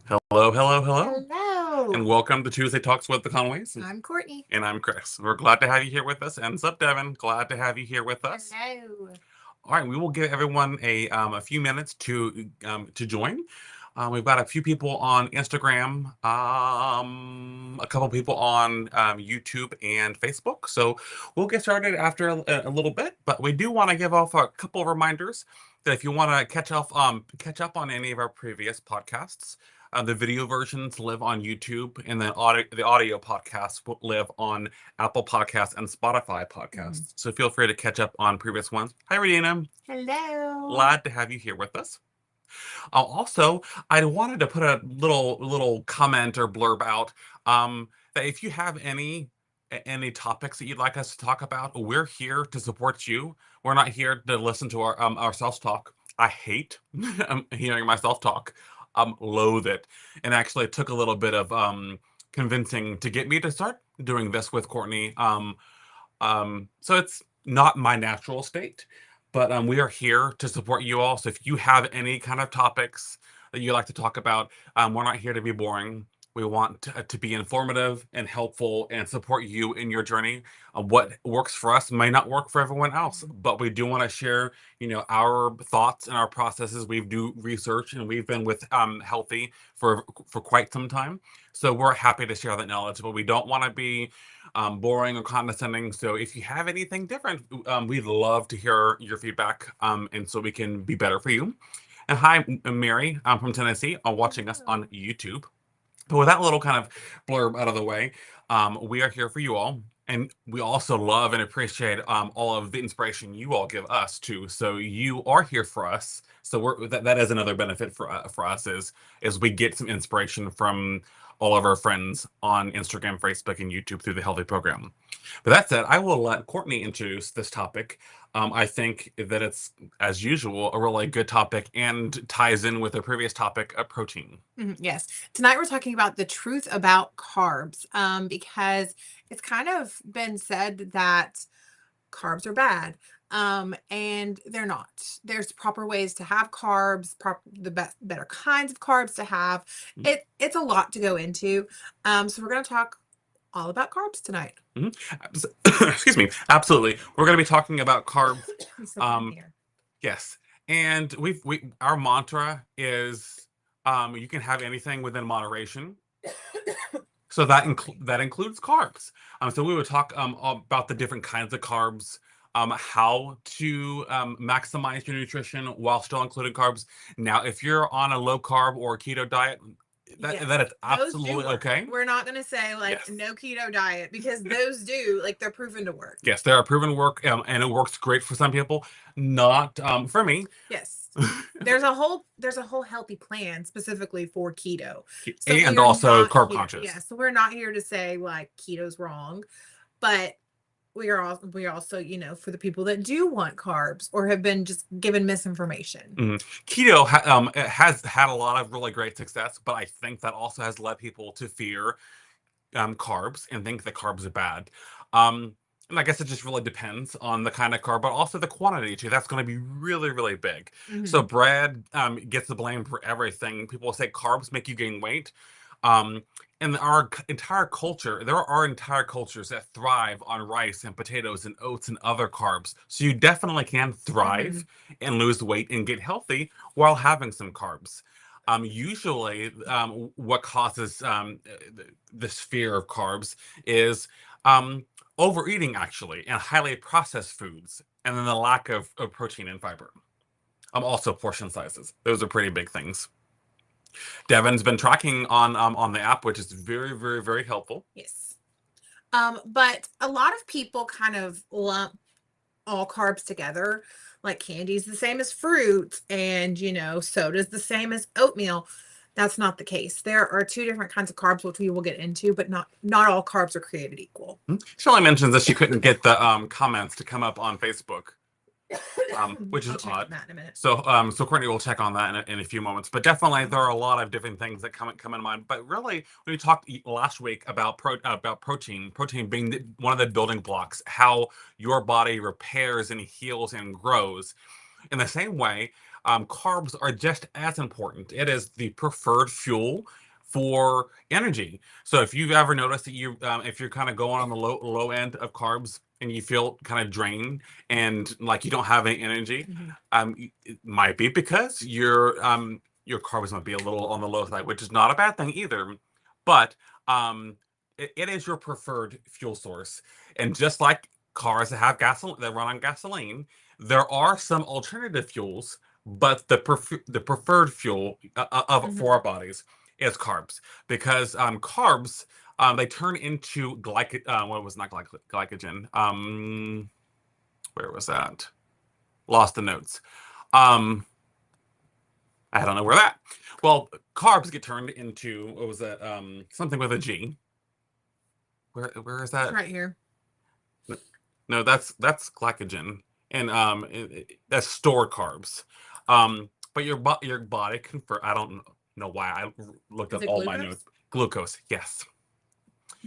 Hello, hello, hello, and Hello. welcome to Tuesday Talks with the Conways. I'm Courtney. And I'm Chris. We're glad to have you here with us. And what's up, Devin? Glad to have you here with us. Hello. All right, we will give everyone a few minutes to join. We've got a few people on Instagram, a couple people on YouTube and Facebook. So we'll get started after a little bit. But we do want to give off a couple of reminders that if you want to catch up on any of our previous podcasts, the video versions live on YouTube, and the audio podcasts will live on Apple Podcasts and Spotify Mhm. podcasts. So feel free to catch up on previous ones. Hi, Regina. Hello. Glad to have you here with us. Also, I wanted to put a little comment or blurb out that if you have any topics that you'd like us to talk about, we're here to support you. We're not here to listen to ourselves talk. I hate hearing myself talk. Loathe it, and actually it took a little bit of convincing to get me to start doing this with Courtney. So it's not my natural state, but we are here to support you all. So if you have any kind of topics that you like to talk about, we're not here to be boring. We want to be informative and helpful and support you in your journey. What works for us may not work for everyone else, but we do want to share, our thoughts and our processes. We do research, and we've been with Healthy for quite some time, so we're happy to share that knowledge. But we don't want to be boring or condescending. So if you have anything different, we'd love to hear your feedback, and so we can be better for you. And hi, Mary, I'm from Tennessee, watching us Hello. on YouTube. But with that little kind of blurb out of the way, we are here for you all. And we also love and appreciate all of the inspiration you all give us too. So you are here for us. So that is another benefit for us is we get some inspiration from all of our friends on Instagram, Facebook, and YouTube through the Healthy Program. But that said, I will let Courtney introduce this topic. I think that it's, as usual, a really good topic and ties in with the previous topic of protein. Yes. Tonight we're talking about the truth about carbs because it's kind of been said that carbs are bad. And they're not. There's proper ways to have carbs, the better kinds of carbs to have. It's a lot to go into. So we're going to talk all about carbs tonight. Mhm. Excuse me. Absolutely. We're going to be talking about carbs. I'm so fun Um, here. yes. And we our mantra is you can have anything within moderation. So that includes carbs. So we would talk about the different kinds of carbs, how to maximize your nutrition while still including carbs. Now, if you're on a low carb or keto diet, Yes, that is those do absolutely work. okay. We're not going to say like Yes. no keto diet because those do, like they're proven to work. Yes, there are proven work, and it works great for some people. Not for me. Yes. There's a whole healthy plan specifically for keto. So we And are also not carb here. Yeah, conscious. so we're not here to say like keto's wrong, but we are also, for the people that do want carbs or have been just given misinformation. Keto has had a lot of really great success, but I think that also has led people to fear carbs and think that carbs are bad. And I guess it just really depends on the kind of carb, but also the quantity too. That's going to be really, really big. So Mhm. bread gets the blame for everything. People say carbs make you gain weight. Um, and our entire culture, there are entire cultures that thrive on rice and potatoes and oats and other carbs. So you definitely can thrive Mhm. and lose weight and get healthy while having some carbs. Usually, what causes this fear of carbs is overeating, actually, and highly processed foods, and then the lack of protein and fiber. Also portion sizes. Those are pretty big things. Devin's been tracking on the app, which is very, very, very helpful. Yes. But a lot of people kind of lump all carbs together. Like candy's the same as fruit, and soda's the same as oatmeal. That's not the case. There are two different kinds of carbs, which we will get into, but not all carbs are created equal. Shelley mentions that she couldn't get the comments to come up on Facebook, which is I'll check on odd. that in a minute. So Courtney will check on that in a few moments. But definitely, there are a lot of different things that come in mind. But really, when we talked last week about protein being one of the building blocks, how your body repairs and heals and grows. In the same way, carbs are just as important. It is the preferred fuel for energy. So if you've ever noticed that if you're kind of going on the low end of carbs and you feel kind of drained and like you don't have any energy, Mhm. it might be because your carbs might be a little on the low side, which is not a bad thing either. But um, it is your preferred fuel source, and just like cars that have gasoline that run on gasoline, there are some alternative fuels, but the preferred fuel for Mhm. our bodies is carbs because carbs they turn into what was not glycogen. Where was that? Lost the notes. Um, I don't know where that. Well, carbs get turned into what was that? Something with a G. Where is It's that? right here. No, that's glycogen, and that's stored carbs. But your body convert. I don't know why I looked Is up it all my notes. glucose? Glucose, yes.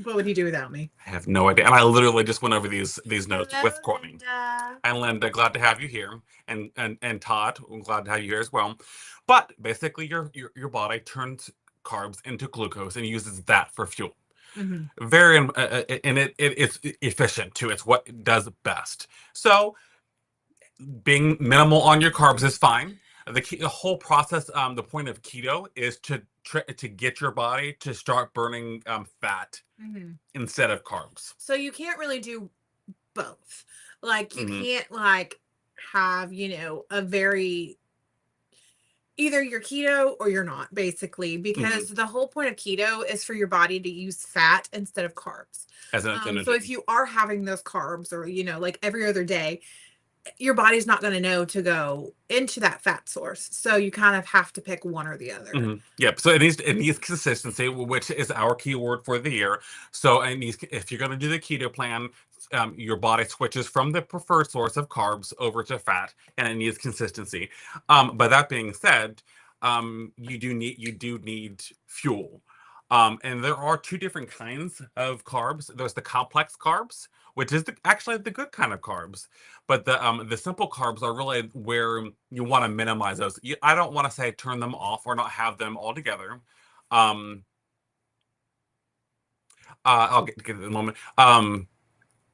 What would you do without me? I have no idea, and I literally just went over these notes Hello, with Courtney. Linda. And Linda, glad to have you here, and Todd, I'm glad to have you here as well. But basically, your body turns carbs into glucose and uses that for fuel. Mhm. Very and it's efficient too. It's what it does best. So being minimal on your carbs is fine. The whole process, the point of keto is to get your body to start burning fat Mhm. instead of carbs. So you can't really do both. Like you Hmm. can't like have, a very either you're keto or you're not, basically, Hmm. because the whole point of keto is for your body to use fat instead of carbs. As an So if energy. you are having those carbs or, like every other day, your body's not going to know to go into that fat source. So you kind of have to pick one or the other. Yep. So it needs consistency, which is our key word for the year. So if you're going to do the keto plan, your body switches from the preferred source of carbs over to fat, and it needs consistency. But that being said, you do need fuel. And there are two different kinds of carbs. There's the complex carbs, which is actually the good kind of carbs. But the simple carbs are really where you want to minimize those. I don't want to say turn them off or not have them altogether. Um, I'll get it in a moment.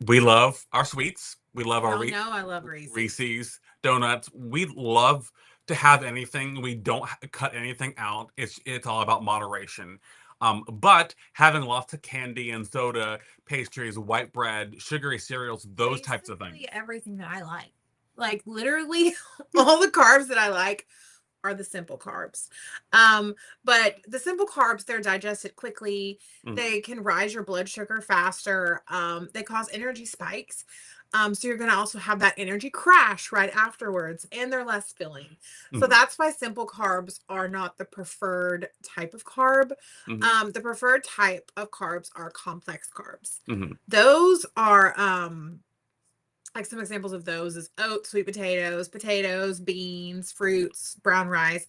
We love our sweets. We love our Y'all know I love Reese's. Reese's donuts. We love to have anything. We don't cut anything out. It's all about moderation. But having lots of candy and soda, pastries, white bread, sugary cereals, those types of Basically things. everything that I like. Like literally all the carbs that I like are the simple carbs. Um, but the simple carbs, they're digested quickly. Mhm, They can rise your blood sugar faster. They cause energy spikes. So you're going to also have that energy crash right afterwards, and they're less filling. So mhm, that's why simple carbs are not the preferred type of carb. mhm, The preferred type of carbs are complex carbs. mhm, Those are like some examples of those is oats, sweet potatoes, beans, fruits, brown rice.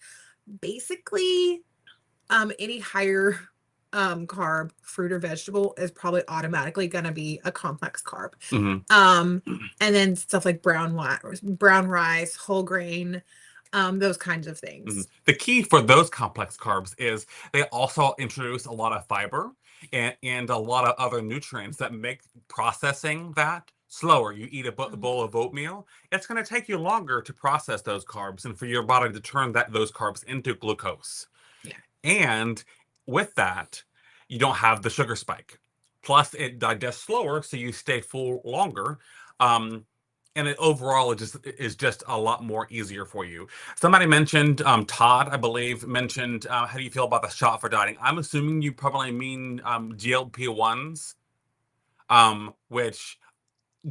Basically, any higher carb fruit or vegetable is probably automatically going to be a complex carb. mhm. Um, and then stuff like brown rice, whole grain, those kinds of Mhm. things. The key for those complex carbs is they also introduce a lot of fiber and a lot of other nutrients that make processing that slower. You eat a Mhm. bowl of oatmeal, it's going to take you longer to process those carbs and for your body to turn those carbs into glucose. Yeah. And with that, you don't have the sugar spike. Plus, it digests slower, so you stay full longer. Um, and overall, it just is just a lot more easier for you. Somebody mentioned Todd, I believe, mentioned how do you feel about the shot for dieting? I'm assuming you probably mean GLP-1s, which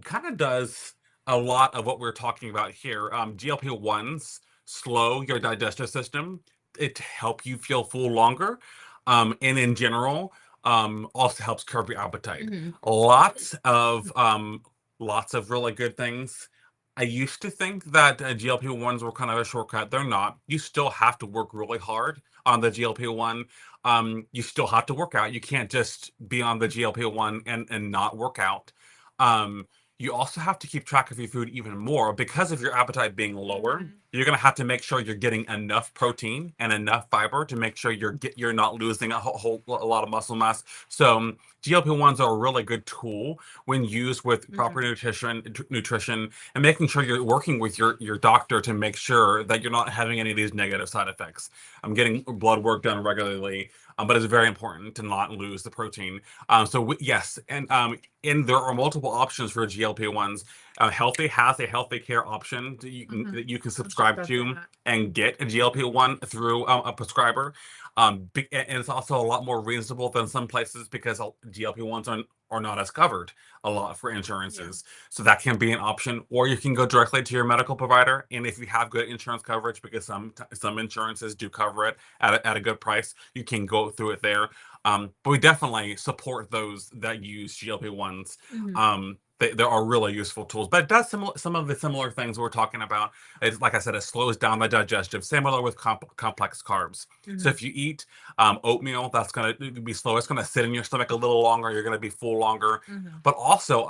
kind of does a lot of what we're talking about here. GLP-1s slow your digestive system it to help you feel full longer. And in general, also helps curb your appetite. Mhm. Lots of really good things. I used to think that GLP-1s were kind of a shortcut. They're not. You still have to work really hard on the GLP-1. You still have to work out. You can't just be on the GLP-1 and not work out. Um, you also have to keep track of your food even more because of your appetite being lower. you're gonna have to make sure you're getting enough protein and enough fiber to make sure you're not losing a lot of muscle mass. So GLP-1s are a really good tool when used with proper Mhm. nutrition and making sure you're working with your doctor to make sure that you're not having any of these negative side effects. I'm getting blood work done regularly, but it's very important to not lose the protein. Yes, and there are multiple options for GLP-1s. Healthy has a healthy care option Mhm. that you can Let's talk subscribe about to that. and get a GLP-1 through a prescriber. And it's also a lot more reasonable than some places because GLP-1s are not as covered a lot for Yeah. insurances. So that can be an option, or you can go directly to your medical provider. And if you have good insurance coverage, because some insurances do cover it at a good price, you can go through it there. But we definitely support those that use GLP-1s. Mhm. There are really useful tools, but it does some of the similar things we're talking about. It's like I said, it slows down the digestive, similar with complex carbs. So Mhm. if you eat oatmeal, that's going to be slow. It's going to sit in your stomach a little longer. You're going to be full longer. Mhm. But also,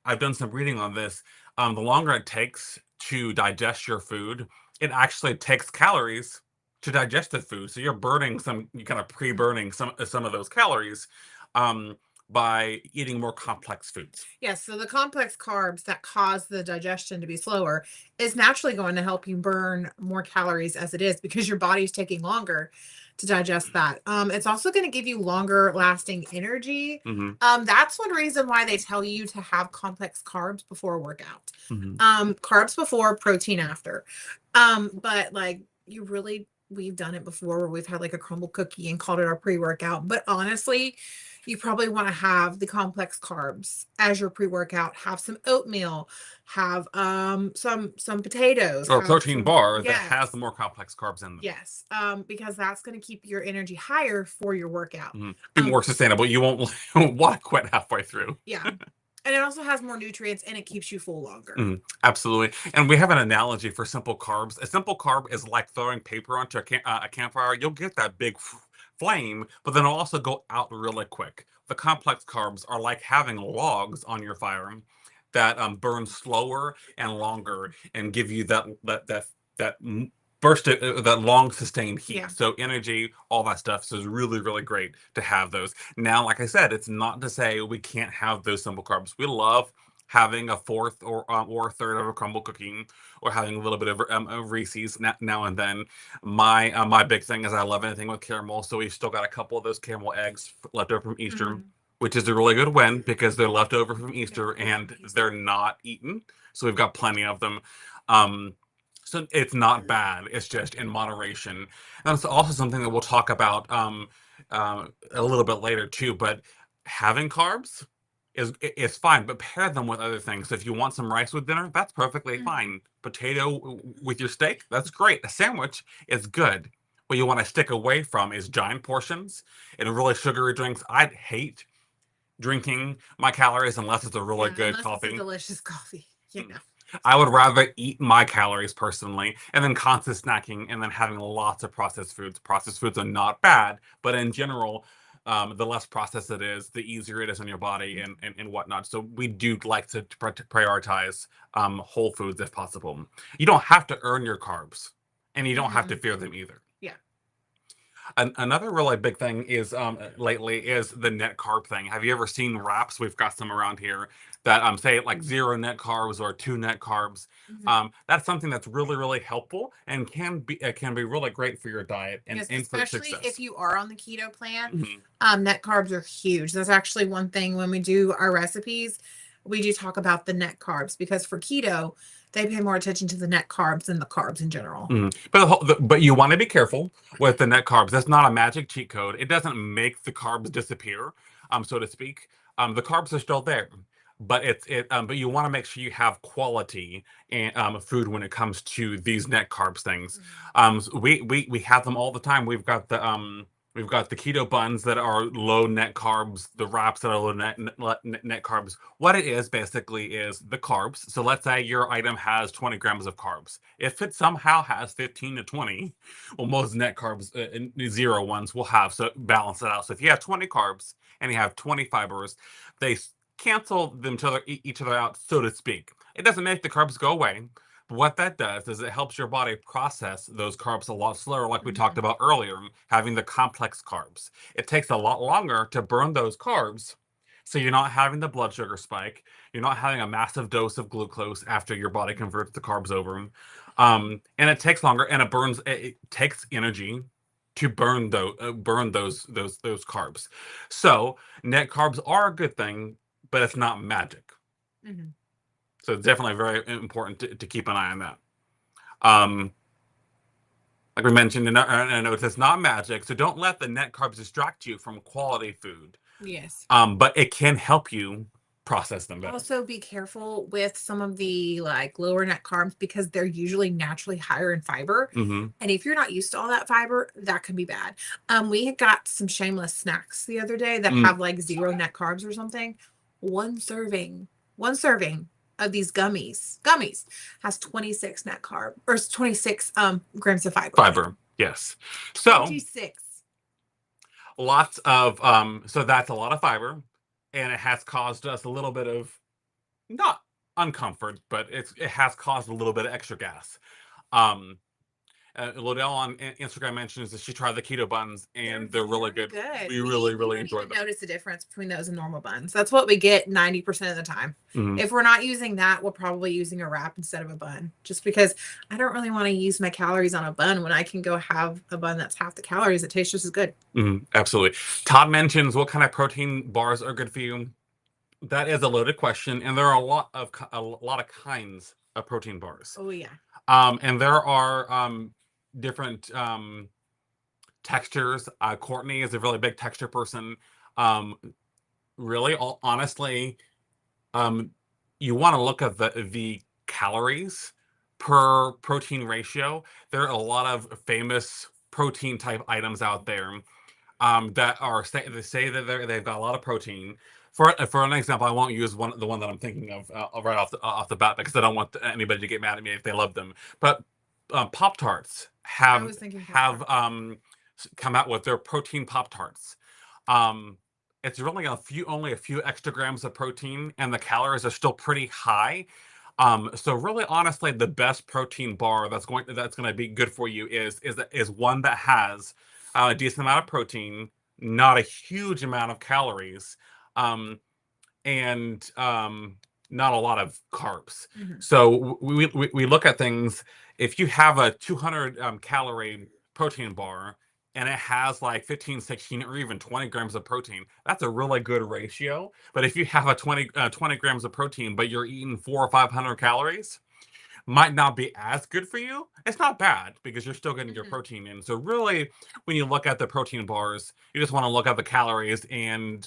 I've done some reading on this. The longer it takes to digest your food, it actually takes calories to digest the food. So you're burning you kind of Mhm. pre-burning some of those calories um, by eating more complex foods. Yes, so the complex carbs that cause the digestion to be slower is naturally going to help you burn more calories as it is because your body's taking longer to digest that. It's also going to give you longer lasting energy. Hmm. That's one reason why they tell you to have complex carbs before a workout. Hmm. Carbs before, protein after. But like you really, we've done it before where we've had like a crumble cookie and called it our pre-workout. But honestly, you probably want to have the complex carbs as your pre-workout. Have some oatmeal, have some potatoes, Or a have protein some bar that has the yes. more complex carbs in them. Yes, because that's going to keep your energy higher for your workout. Be Um, more sustainable. You won't want to quit halfway through. yeah, and it also has more nutrients and it keeps you full longer. Absolutely. And we have an analogy for simple carbs. A simple carb is like throwing paper onto a campfire. You'll get that big flame, but then it'll also go out really quick. The complex carbs are like having logs on your fire that burn slower and longer and give you that burst that long sustained heat. Yeah. So energy, all that stuff. So it's really, really great to have those. Now, like I said, it's not to say we can't have those simple carbs. We love having a fourth or a third of a crumble cookie, or having a little bit of Reese's now and then. My big thing is I love anything with caramel, so we've still got a couple of those caramel eggs left over from Easter, Mhm. which is a really good win because they're left over from Yeah, Easter love and cookies. they're not eaten, so we've got plenty of them. Um, so it's not bad. It's just in moderation. And it's also something that we'll talk about a little bit later too. But having carbs is fine, but pair them with other things. So if you want some rice with dinner, that's perfectly Mhm. fine. Potato with your steak, that's great. A sandwich is good. What you want to stick away from is giant portions and really sugary drinks. I'd hate drinking my calories unless it's a really Yeah, good unless it's a coffee. delicious coffee, you know. I would rather eat my calories personally and then constant snacking and then having lots of processed foods. Processed foods are not bad, but in general, the less processed it is, the easier it is on your body and whatnot. So we do like to prioritize whole foods if possible. You don't have to earn your carbs, and you don't have to Mhm. fear them either. Yeah. Another really big thing is lately is the net carb thing. Have you ever seen wraps? We've got some around here that say like Mhm. zero net carbs or two net carbs. Mhm. That's something that's really really helpful and can be really great for your diet Yes, and for especially if success. you are on the keto plan, Mhm. net carbs are huge. That's actually one thing when we do our recipes, we do talk about the net carbs because for keto, they pay more attention to the net carbs than the carbs in general. But but you want to be careful with the net carbs. That's not a magic cheat code. It doesn't make the carbs disappear, so to speak. The carbs are still there, but but you want to make sure you have quality and food when it comes to these net carbs things. Mhm. So we have them all the time. We've got the keto buns that are low net carbs, the wraps that are low net carbs. What it is basically is the carbs. So let's say your item has 20 grams of carbs. If it somehow has 15 to 20, well, most net carbs, zero ones will have, so balance it out. So if you have 20 carbs and you have 20 fibers, they cancel them each other out, so to speak. It doesn't make the carbs go away, What that does is it helps your body process those carbs a lot slower, like we talked Mhm. about earlier, having the complex carbs. It takes a lot longer to burn those carbs, so you're not having the blood sugar spike. You're not having a massive dose of glucose after your body Mhm. converts the carbs over. And it takes longer, and it takes energy to burn those carbs. So net carbs are a good thing, but it's not magic. Mhm. So it's definitely very important to keep an eye on that. Um, like we mentioned in our notes, it's not magic, so don't let the net carbs distract you from quality food. Yes. But it can help you process them better. Also, be careful with some of the like lower net carbs because they're usually naturally higher in fiber. Hmm. And if you're not used to all that fiber, that can be bad. We had got some shameless snacks the other day that Mm, have like zero net carbs or something. One serving, one serving of these gummies has 26 net carb or 26 grams of fiber. fiber, yes. So 26. lots of so that's a lot of fiber, and it has caused us a little bit of not uncomfort, but it has caused a little bit of extra gas. Um, Lodell on Instagram mentions that she tried the keto buns They're and they're really very good. good. We We really, we really don't enjoy even them. notice the difference between those and normal buns. That's what we get 90% of the time. Mhm, If we're not using that, we're probably using a wrap instead of a bun. Just because I don't really want to use my calories on a bun when I can go have a bun that's half the calories. It tastes just as good. mhm, absolutely. Todd mentions what kind of protein bars are good for you. That is a loaded question, and there are a lot of kinds of protein bars. Oh yeah. And there are different textures. Courtney is a really big texture person. Um, really, honestly, um, you want to look at the calories per protein ratio. There are a lot of famous protein type items out there that they say that they've got a lot of protein. For an example, I won't use the one that I'm thinking of right off the bat because I don't want anybody to get mad at me if they love them. But Pop Tarts I was thinking Pop have Tarts. come out with their protein Pop Tarts. Um, it's really only a few extra grams of protein, and the calories are still pretty high. So really, honestly, the best protein bar that's going to be good for you is one that has a decent amount of protein, not a huge amount of calories, um, and not a lot of carbs. Mhm. So we look at things. If you have a 200 calorie protein bar and it has like 15, 16, or even 20 grams of protein, that's a really good ratio. But if you have a 20 grams of protein, but you're eating 400 or 500 calories, might not be as good for you. It's not bad because you're still getting your Mhm. protein in. So really, when you look at the protein bars, you just want to look at the calories and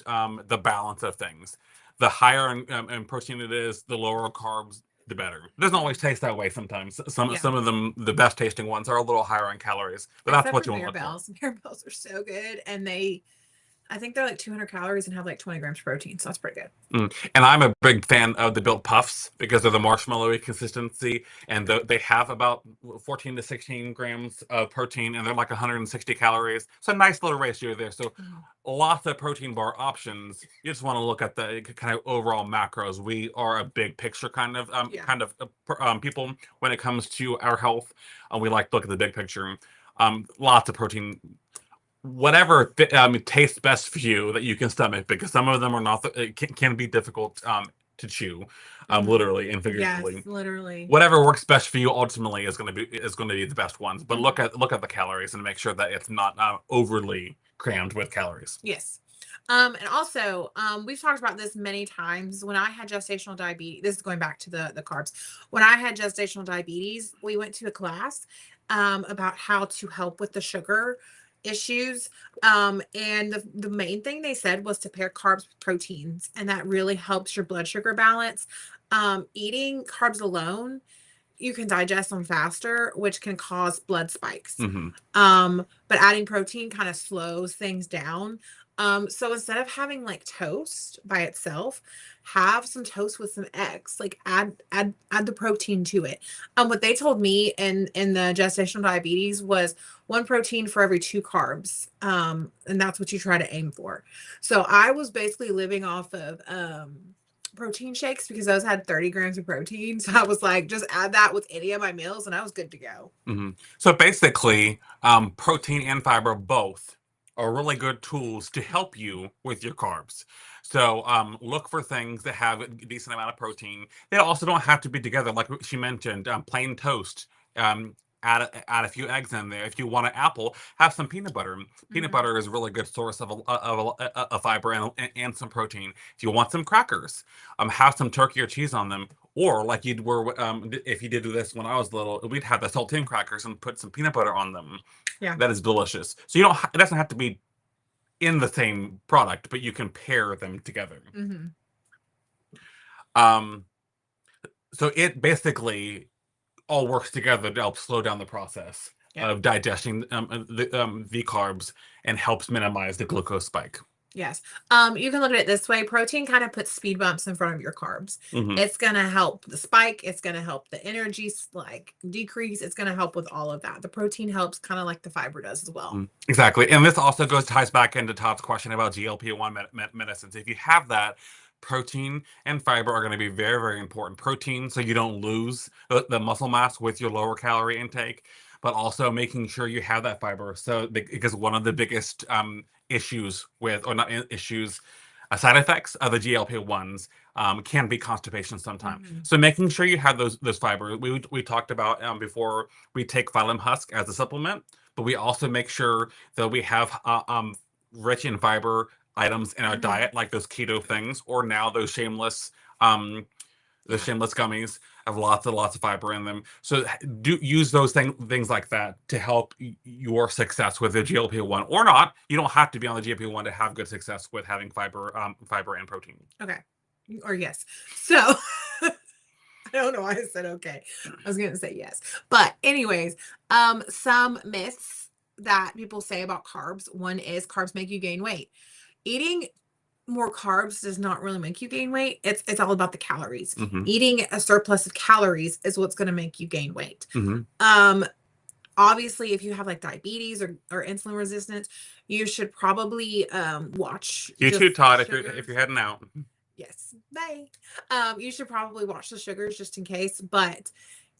the balance of things. The higher in protein it is, the lower carbs, the better. It doesn't always Mhm. taste that way sometimes. Yeah. Some of them, the best tasting ones, are a little higher in calories, but that's Except what for you want to look for. Mirabelles. Mirabelles are so good, and I think they're like 200 calories and have like 20 grams of protein, so that's pretty good. Mm. And I'm a big fan of the built puffs because of the marshmallowy consistency, and they have about 14 to 16 grams of protein, and they're like 160 calories. So a nice little ratio there. So Mhm. lots of protein bar options. You just want to look at the kind of overall macros. We are a big picture Yeah. people when it comes to our health. We like to look at the big picture. Lots of protein, whatever tastes best for you that you can stomach, because some of them are not it can be difficult to chew, Mhm. literally and Yes, figuratively. literally. Whatever works best for you ultimately is going to be the best ones, but Mhm. look at the calories and make sure that it's not overly crammed with calories. Yes. And also, we've talked about this many times. When I had gestational diabetes, this is going back to the carbs. When I had gestational diabetes, we went to a class about how to help with the sugar issues. And the main thing they said was to pair carbs with proteins, and that really helps your blood sugar balance. Eating carbs alone, you can digest them faster, which can cause blood spikes. Hmm. But adding protein kind of slows things down. So instead of having like toast by itself, have some toast with some eggs. Like add the protein to it. What they told me in the gestational diabetes was one protein for every two carbs. And that's what you try to aim for. So I was basically living off of protein shakes because those had 30 grams of protein. So I was like, just add that with any of my meals and I was good to go. So basically, protein and fiber both are really good tools to help you with your carbs. So look for things that have a decent amount of protein. They also don't have to be together, like she mentioned. Plain toast. Add a few eggs in there. If you want an apple, have some peanut butter. Peanut Mhm. butter is a really good source of fiber and some protein. If you want some crackers, have some turkey or cheese on them. Or like you were, if you did do this when I was little, we'd have the saltine crackers and put some peanut butter on them. Yeah. That is delicious. So you don't. It doesn't have to be in the same product, but you can pair them together. Mhm. Um, so it basically all works together to help slow down the process Yep. of digesting the carbs and helps minimize the glucose spike. Yes. You can look at it this way. Protein kind of puts speed bumps in front of your carbs. Hmm. It's gonna help the spike, it's gonna help the energy like decrease, it's gonna help with all of that. The protein helps kind of like the fiber does as well. Exactly. And this also ties back into Todd's question about GLP-1 medicines. If you have that, protein and fiber are going to be very, very important. Protein, so you don't lose the muscle mass with your lower calorie intake, but also making sure you have that fiber. So, because one of the biggest issues with, or not issues, side effects of the GLP-1s can be constipation sometimes. Mhm. So making sure you have those fiber. We talked about before we take phylum husk as a supplement, but we also make sure that we have rich in fiber items in our Mhm. diet, like those keto things, or now um, those Yeah. shameless gummies have lots of fiber in them. So do use those things like that to help your success with the GLP-1 or not. You don't have to be on the GLP-1 to have good success with having fiber and protein. Okay. Or yes. So I don't know why I said okay. I was gonna say yes. But anyways, some myths that people say about carbs. One is carbs make you gain weight. Eating more carbs does not really make you gain weight. It's all about the calories. Hmm. Eating a surplus of calories is what's going to make you gain weight. Hmm. Um, Obviously, if you have like diabetes or insulin resistance, you should probably watch You too, just the Todd. If sugars. you're heading out. Yes, bye. You should probably watch the sugars just in case, but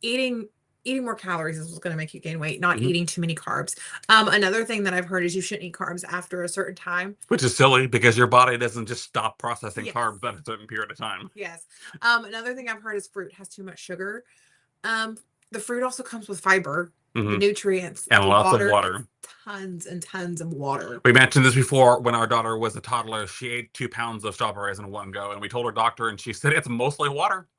eating eating more calories is what's going to make you gain weight, not Mhm. eating too many carbs. Another thing that I've heard is you shouldn't eat carbs after a certain time. Which is silly because your body doesn't just stop processing Yes. carbs at a certain period of time. Yes. Another thing I've heard is fruit has too much sugar. Um, the fruit also comes with fiber, the Hmm. nutrients, And the lots of water. It's water. tons and tons of water. We mentioned this before when our daughter was a toddler. She ate 2 pounds of strawberries in one go, and we told her doctor, and she said it's mostly water.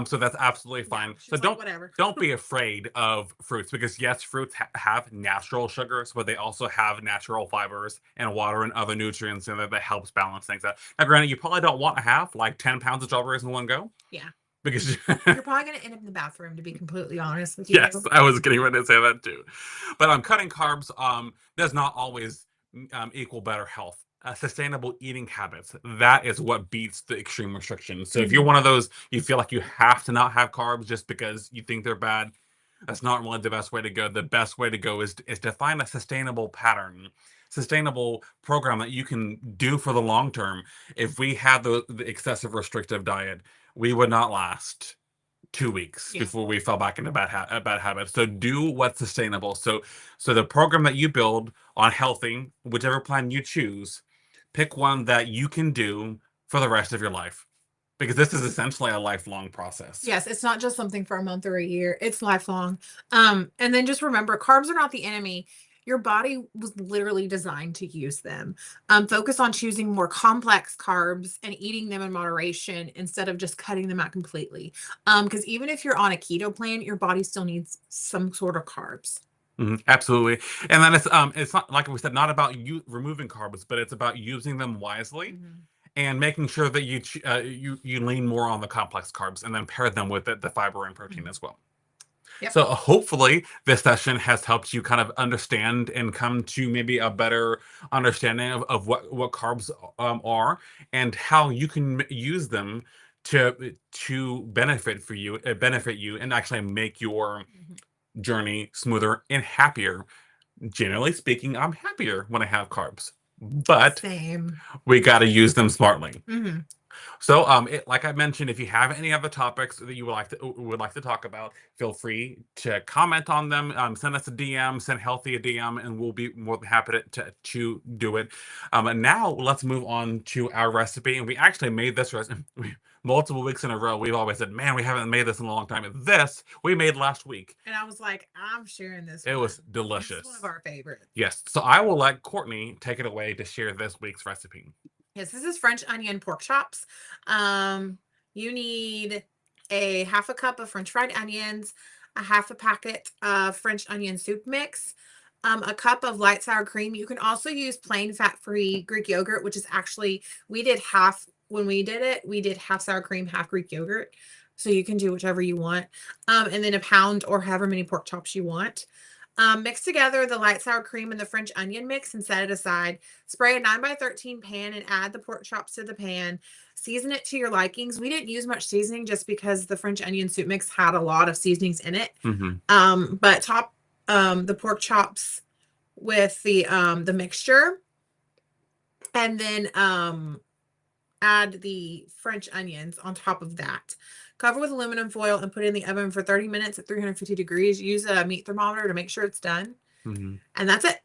So that's absolutely Yeah, fine. So she's like, whatever. don't be afraid of fruits because yes, fruits have natural sugars, but they also have natural fibers and water and other nutrients in there that helps balance things out. Now, granted, you probably don't want to have like 10 pounds of strawberries in one go Yeah. because You're probably going to end up in the bathroom, to be completely honest with yes, you. I was getting ready to say that too. But cutting carbs does not always equal better health. Sustainable eating habits, that is what beats the extreme restriction. So if you're Mhm. one of those, you feel like you have to not have carbs just because you think they're bad, that's not really the best way to go. The best way to go is to find a sustainable pattern, sustainable program that you can do for the long term. If we had the excessive restrictive diet, we would not last 2 weeks Yeah. before we fell back into bad habits. So do what's sustainable. So the program that you build on healthy, whichever plan you choose, pick one that you can do for the rest of your life because this is essentially a lifelong process. Yes, it's not just something for a month or a year. It's lifelong. And then just remember, carbs are not the enemy. Your body was literally designed to use them. Focus on choosing more complex carbs and eating them in moderation instead of just cutting them out completely. Because even if you're on a keto plan, your body still needs some sort of carbs. Mhm, absolutely. And then it's not like we said, not about you removing carbs, but it's about using them wisely Mhm. and making sure that you lean more on the complex carbs and then pair them with the fiber and protein Mhm. as well. Yep. So hopefully this session has helped you kind of understand and come to maybe a better understanding of what carbs are and how you can use them to benefit you and actually make your Mhm. journey smoother and happier. Generally speaking, I'm happier when I have carbs, but Same. we got to use them smartly. Mhm. So, like I mentioned, if you have any other topics that you would like to talk about, feel free to comment on them. Send us a DM, send Healthy a DM, and we'll be more than happy to do it. And now let's move on to our recipe. And we actually made this recipe multiple weeks in a row. We've always said, "Man, we haven't made this in a long time." And this we made last week. And I was like, I'm sharing this It one. was This is one of delicious. our favorites. Yes. So I will let Courtney take it away to share this week's recipe. Yes, this is French onion pork chops. You need a half a cup of French fried onions, a half a packet of French onion soup mix, a cup of light sour cream. You can also use plain fat-free Greek yogurt, which is actually, we did half when we did it. We did half sour cream, half Greek yogurt. So you can do whichever you want. And then a pound or however many pork chops you want. Mix together the light sour cream and the French onion mix and set it aside. Spray a 9 by 13 pan and add the pork chops to the pan. Season it to your likings. We didn't use much seasoning just because the French onion soup mix had a lot of seasonings in it. But top the pork chops with the mixture, and then add the French onions on top of that. Cover with aluminum foil and put it in the oven for 30 minutes at 350 degrees. Use a meat thermometer to make sure it's done. And that's it.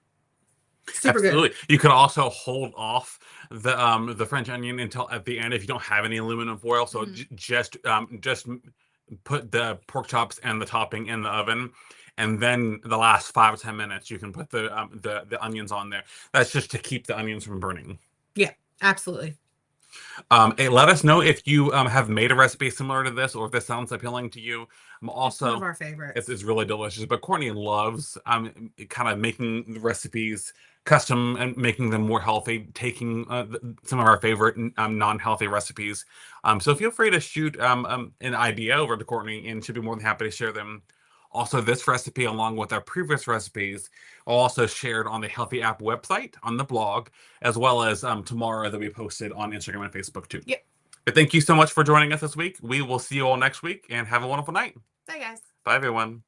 Super Absolutely. good. You could also hold off the French onion until at the end if you don't have any aluminum foil. So just put the pork chops and the topping in the oven, and then the last 5 or 10 minutes you can put the onions on there. That's just to keep the onions from burning. Yeah, absolutely. Hey, let us know if you have made a recipe similar to this, or if this sounds appealing to you. It's one of Also, our favorites. it's really delicious. But Courtney loves kind of making the recipes custom and making them more healthy, taking some of our favorite non-healthy recipes. So feel free to shoot an idea over to Courtney, and she'll be more than happy to share them. Also, this recipe, along with our previous recipes, are also shared on the Healthy App website, on the blog, as well as tomorrow they'll be posted on Instagram and Facebook too. Yep. But thank you so much for joining us this week. We will see you all next week, and have a wonderful night. Bye, guys. Bye, everyone.